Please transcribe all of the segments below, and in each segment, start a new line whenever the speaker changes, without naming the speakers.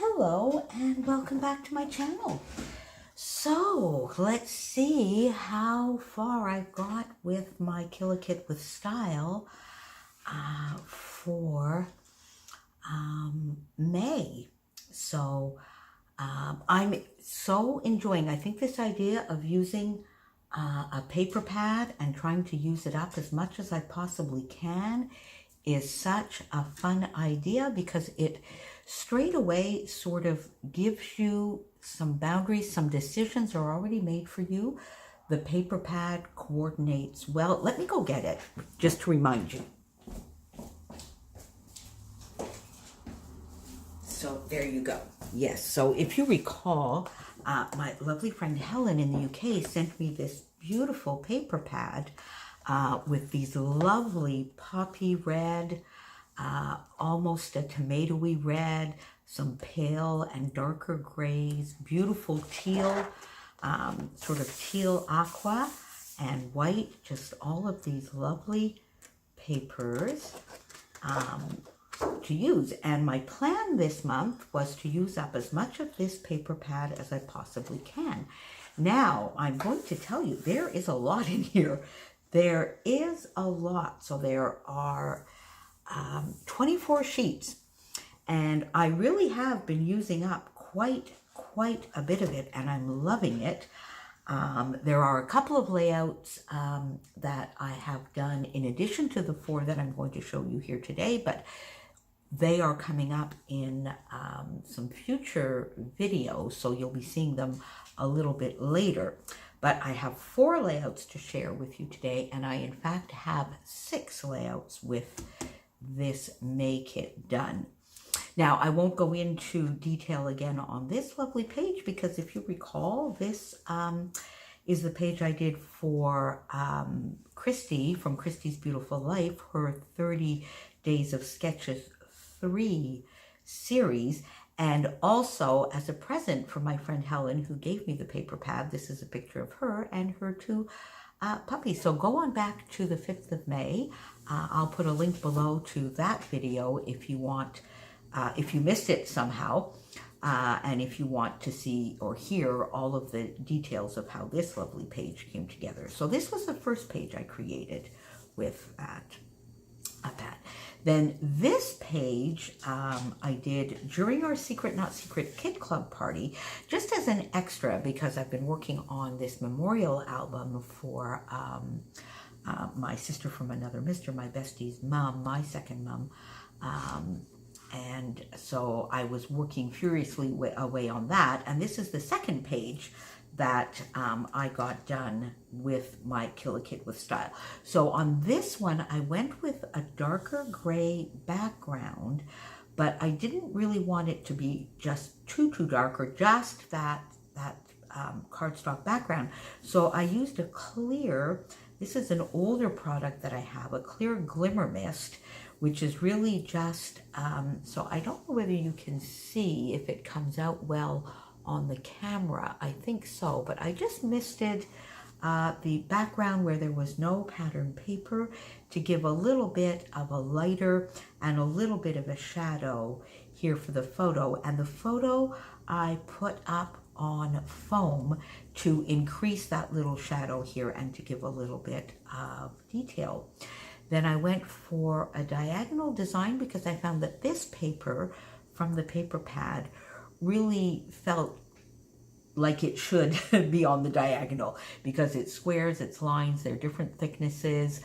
Hello and welcome back to my channel. So let's see how far I got with my Kill a Kit with Style for May. So I'm so enjoying, I think this idea of using a paper pad and trying to use it up as much as I possibly can is such a fun idea because it straight away sort of gives you some boundaries, some decisions are already made for you. The paper pad coordinates well. Let me go get it just to remind you. So there you go. Yes, so if you recall, my lovely friend Helen in the UK sent me this beautiful paper pad with these lovely poppy red, almost a tomatoey red, some pale and darker grays, beautiful teal, sort of teal aqua and white, just all of these lovely papers to use. And my plan this month was to use up as much of this paper pad as I possibly can. Now, I'm going to tell you, there is a lot in here. There is a lot. So there are 24 sheets, and I really have been using up quite a bit of it, and I'm loving it. There are a couple of layouts that I have done in addition to the 4 that I'm going to show you here today, but they are coming up in some future videos, so you'll be seeing them a little bit later. But I have 4 layouts to share with you today, and I in fact have 6 layouts with this May kit done. Now, I won't go into detail again on this lovely page because if you recall, this is the page I did for Christy from Christy's Beautiful Life, her 30 Days of Sketches 3 series. And also as a present from my friend Helen, who gave me the paper pad, this is a picture of her and her 2 puppies. So go on back to the 5th of May. I'll put a link below to that video if you want, if you missed it somehow, and if you want to see or hear all of the details of how this lovely page came together. So this was the first page I created with that. Then this page I did during our Secret Not Secret Kit Club party, just as an extra because I've been working on this memorial album for my sister from another mister, my bestie's mom, my second mom. And so I was working furiously away on that. And this is the second page that I got done with my Kill a Kit with Style. So on this one, I went with a darker gray background, but I didn't really want it to be just too dark or just that cardstock background. So I used a clear, this is an older product that I have, a clear glimmer mist, which is really just, so I don't know whether you can see if it comes out well on the camera. I think so, but I just misted the background where there was no pattern paper to give a little bit of a lighter and a little bit of a shadow here for the photo. And the photo I put up on foam to increase that little shadow here and to give a little bit of detail. Then I went for a diagonal design because I found that this paper from the paper pad really felt like it should be on the diagonal because it's squares, it's lines, they're different thicknesses,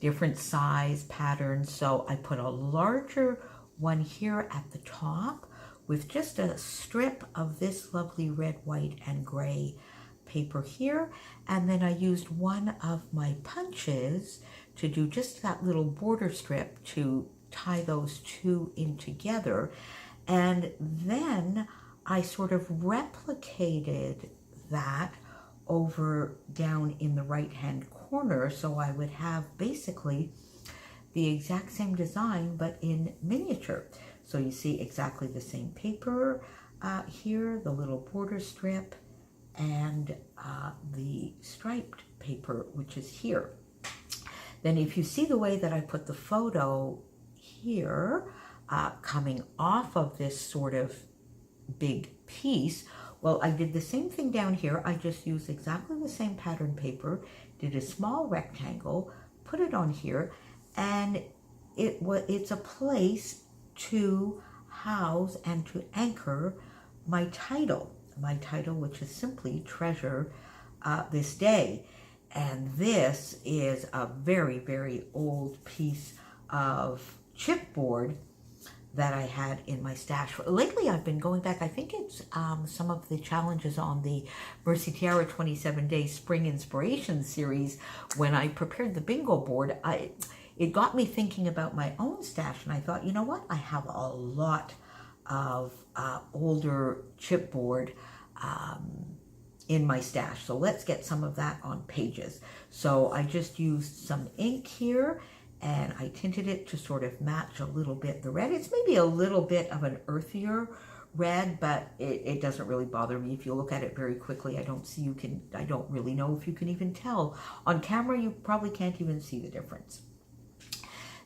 different size patterns. So I put a larger one here at the top with just a strip of this lovely red, white, and gray paper here. And then I used one of my punches to do just that little border strip to tie those 2 in together. And then I sort of replicated that over down in the right-hand corner. So I would have basically the exact same design, but in miniature. So you see exactly the same paper here, the little border strip, and the striped paper, which is here. Then if you see the way that I put the photo here, coming off of this sort of big piece. Well, I did the same thing down here. I just used exactly the same pattern paper, did a small rectangle, put it on here, and it's a place to house and to anchor my title, which is simply Treasure This Day. And this is a very, very old piece of chipboard that I had in my stash. Lately, I've been going back. I think it's some of the challenges on the Mercy Tiara 27-Day Spring Inspiration series. When I prepared the bingo board, it got me thinking about my own stash, and I thought, you know what? I have a lot of older chipboard in my stash, so let's get some of that on pages. So I just used some ink here, and I tinted it to sort of match a little bit the red. It's maybe a little bit of an earthier red, but it doesn't really bother me. If you look at it very quickly, I don't really know if you can even tell. On camera, you probably can't even see the difference.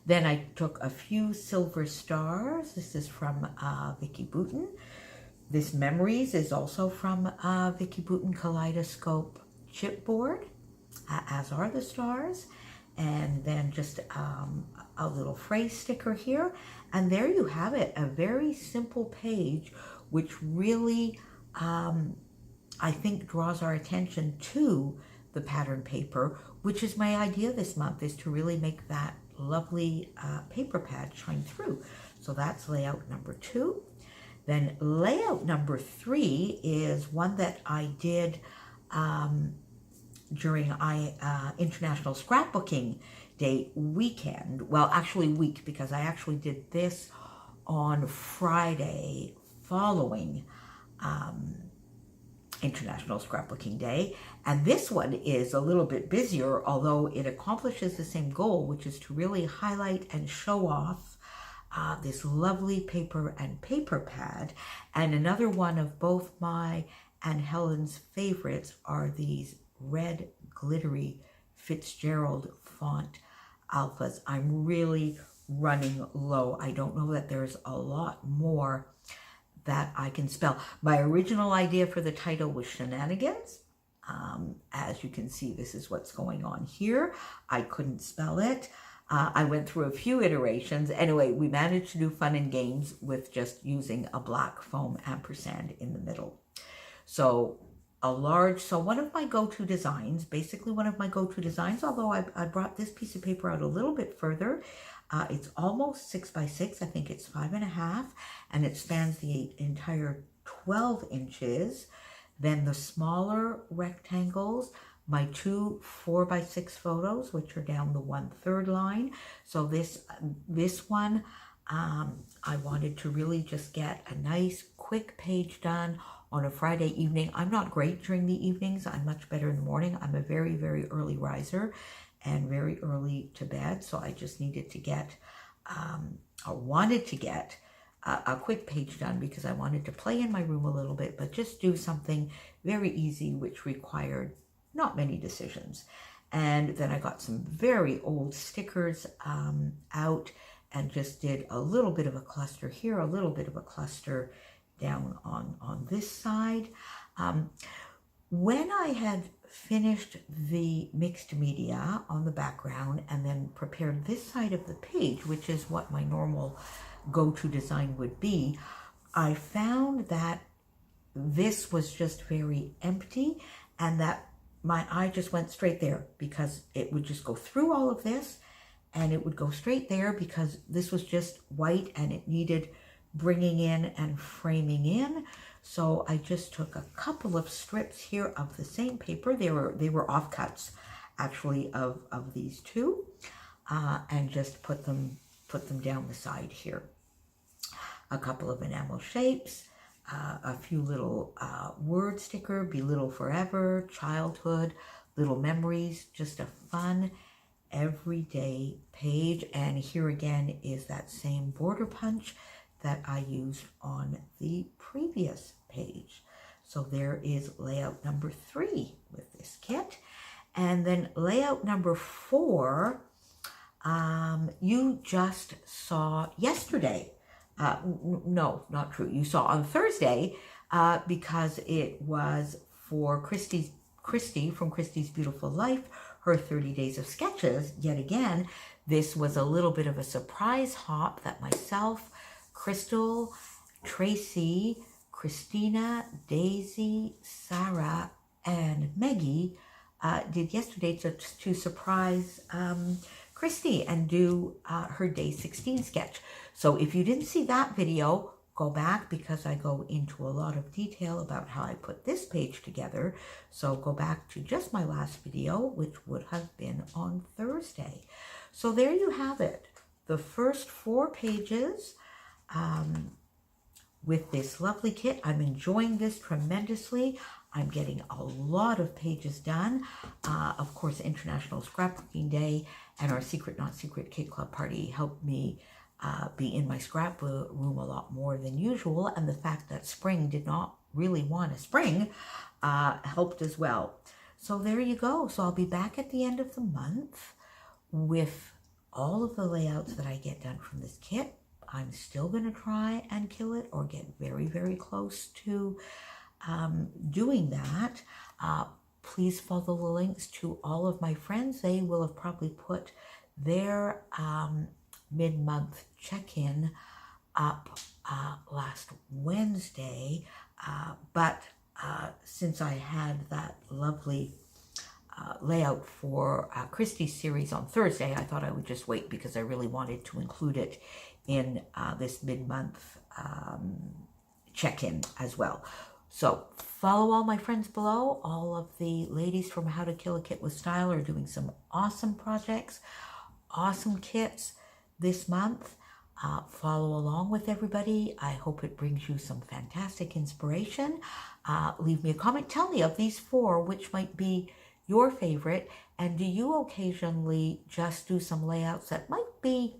Then I took a few silver stars. This is from Vicki Boutin. This Memories is also from Vicki Boutin Kaleidoscope chipboard, as are the stars. And then just a little phrase sticker here. And there you have it, a very simple page, which really, I think, draws our attention to the pattern paper, which is my idea this month, is to really make that lovely paper pad shine through. So that's layout number 2. Then layout number 3 is one that I did during International Scrapbooking Day weekend. Well, actually week, because I actually did this on Friday following International Scrapbooking Day. And this one is a little bit busier, although it accomplishes the same goal, which is to really highlight and show off this lovely paper and paper pad. And another one of both my and Helen's favorites are these red glittery Fitzgerald font alphas. I'm really running low. I don't know that there's a lot more that I can spell. My original idea for the title was Shenanigans. As you can see, this is what's going on here. I couldn't spell it. I went through a few iterations. Anyway, we managed to do fun and games with just using a black foam ampersand in the middle. So one of my go-to designs, although I brought this piece of paper out a little bit further. It's almost 6 by 6. I think it's 5.5, and it spans the entire 12 inches. Then the smaller rectangles, my 2 4 by 6 photos, which are down the 1/3 line. So this one, I wanted to really just get a nice quick page done on a Friday evening. I'm not great during the evenings. I'm much better in the morning. I'm a very, very early riser and very early to bed. So I just needed to get, wanted to get a quick page done because I wanted to play in my room a little bit, but just do something very easy, which required not many decisions. And then I got some very old stickers out and just did a little bit of a cluster here, a little bit of a cluster down on this side. When I had finished the mixed media on the background and then prepared this side of the page, which is what my normal go-to design would be, I found that this was just very empty and that my eye just went straight there because it would just go through all of this and it would go straight there because this was just white and it needed bringing in and framing in. So I just took a couple of strips here of the same paper. They were offcuts actually of these two, and just put them down the side here. A couple of enamel shapes, a few little word sticker, Be Little Forever, Childhood, Little Memories, just a fun everyday page. And here again is that same border punch that I used on the previous page. So there is layout number 3 with this kit. And then layout number 4, you just saw yesterday. No, not true. You saw on Thursday because it was for Christy from Christy's Beautiful Life, her 30 Days of Sketches. Yet again, this was a little bit of a surprise hop that myself, Crystal, Tracy, Christina, Daisy, Sarah, and Maggie did yesterday to surprise Christy and do her day 16 sketch. So if you didn't see that video, go back because I go into a lot of detail about how I put this page together. So go back to just my last video, which would have been on Thursday. So there you have it. The first 4 pages with this lovely kit. I'm enjoying this tremendously. I'm getting a lot of pages done. Of course, International Scrapbooking Day and our Secret Not Secret Kit Club party helped me be in my scrapbook room a lot more than usual. And the fact that spring did not really want a spring helped as well. So there you go. So I'll be back at the end of the month with all of the layouts that I get done from this kit. I'm still going to try and kill it or get very, very close to doing that. Please follow the links to all of my friends. They will have probably put their mid-month check-in up last Wednesday. But since I had that lovely layout for Christie's series on Thursday, I thought I would just wait because I really wanted to include it in this mid-month check-in as well. So follow all my friends below. All of the ladies from How to Kill a Kit with Style are doing some awesome projects, awesome kits this month. Follow along with everybody. I hope it brings you some fantastic inspiration. Leave me a comment. Tell me of these 4, which might be your favorite, and do you occasionally just do some layouts that might be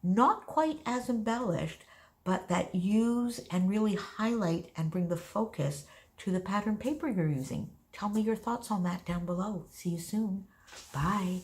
not quite as embellished, but that use and really highlight and bring the focus to the pattern paper you're using? Tell me your thoughts on that down below. See you soon. Bye.